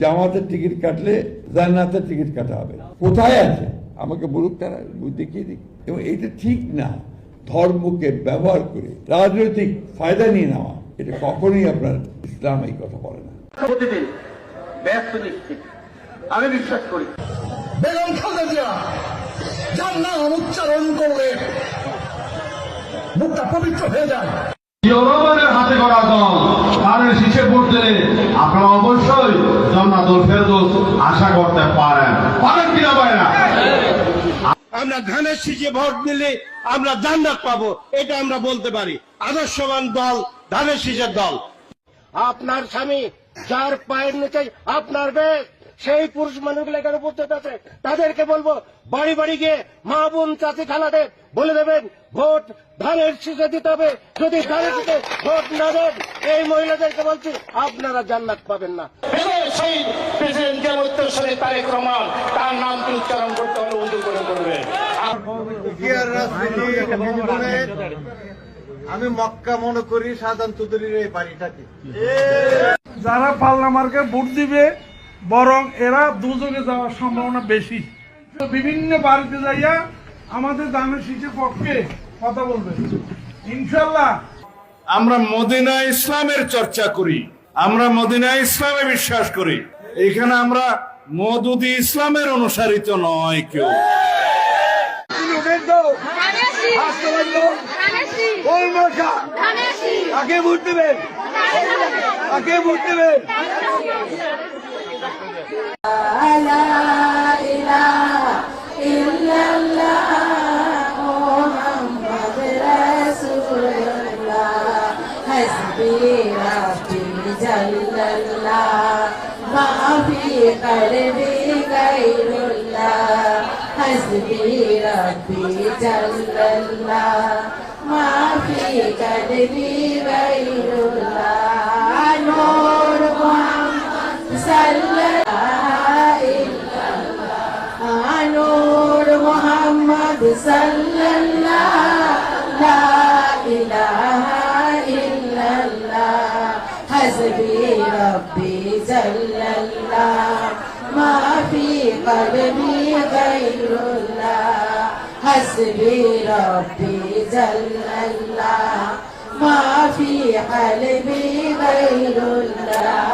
জামাতের টিকিট কাটলে জান্নাতের টিকিট কাটা হবে। কোথায় আছে আমাকে বলুক, তারা দেখিয়ে দিক। এবং এটা ঠিক না, ধর্মকে ব্যবহার করে রাজনৈতিক ফায়দা নিয়ে নেওয়া, এটা কখনোই আপনার ইসলাম এই কথা বলে না। প্রতিদিন ব্যস্ত নিশ্চিত আমি বিশ্বাস করি বেগম খালেদা জিয়া যার নাম উচ্চারণ করলে মুখটা পবিত্র হয়ে যায়। জনগণের হাতে গড়া দল, তাদের শীষে ভোট দিলে আপনারা অবশ্যই জান্নাতুল ফেরদৌস আশা করতে পারেন কিনা পারেন না? আমরা ধানের শীষে ভোট দিলে আমরা জান্নাত পাবো, এটা আমরা বলতে পারি। আদর্শবান দল ধানের শীষের দল। আপনার স্বামী যার পায়ের নিচে আপনার বেশ, সেই পুরুষ মানুষগুলো এখানে উপস্থিত আছে, তাদেরকে বলবো বাড়ি বাড়ি গিয়ে মা বোন চাচি খালাদের বলে দেবেন ভোট ধানের শীষে দিতে হবে। যদি ধানের শীষে ভোট না দেন, এই মহিলাদেরকে বলছি আপনারা জান্নাত পাবেন না। সেই প্রেসিডেন্ট জিয়াউর রহমান তারেক রহমান, তার নামটি উচ্চারণ করতে হলে উঁচু করে করবে। আমি মক্কা মনে করি সাধারণ চৌধুরীর এই বাড়িটাকে। যারা পাল্লা মার্কে ভোট দিবে বরং এরা দুযোগে যাওয়ার সম্ভাবনা বেশি। বিভিন্ন বাড়িতে যাইয়া আমাদের ধানের শীষের পক্ষে কথা বলবে ইনশাল্লাহ। আমরা মদিনা ইসলামের চর্চা করি, আমরা মদিনা ইসলামে বিশ্বাস করি। এখানে আমরা মওদুদি ইসলামের অনুসারিত নয় কেউ। আগে ভোট দেবেন, আগে ভোট দেবেন। حسبي ربي جل الله ما في قلبي غير الله نور محمد صلى الله إلا الله نور محمد صلى الله لا إله إلا الله حسبي ربي جل الله ما في قلبي غير الله حسبي ربي جل الله ما في قلبي غير الله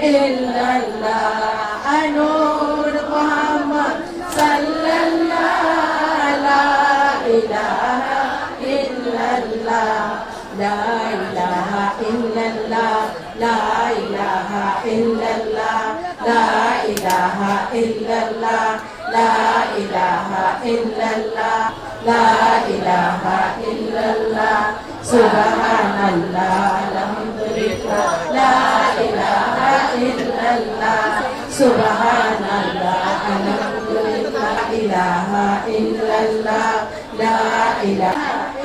إلا الله نور محمد صلى الله لا إله إلا الله لا إله إلا الله لا إله إلا الله لا إله إلا الله لا إله إلا الله لا إله إلا الله سبحان الله الحمد لله لا إله إلا الله سبحان الله الحمد لله لا إله إلا الله لا إله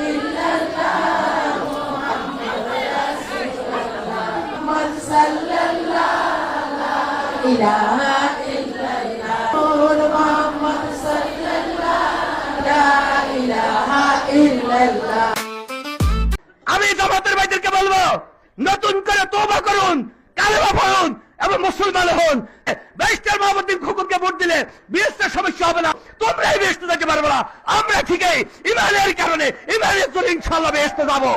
إلا الله محمد رسول الله محمد صلى الله إله إلا الله نور محمد صلى الله لا إله إلا الله। আমি জামাতের ভাইদেরকে বলবো নতুন করে তওবা করুন, কালেমা পড়ুন এবং মুসলমান হন। ব্যারিস্টার মাহমুদ্দিন খোকনকে ভোট দিলে বিএসপির সমস্যা হবে না, তোমরাই বেহেশতে যেতে পারবে না। আমরা ঠিকই ইমানের কারণে ইমানের জন্য ইনশাআল্লাহ বেহেশতে যাবো।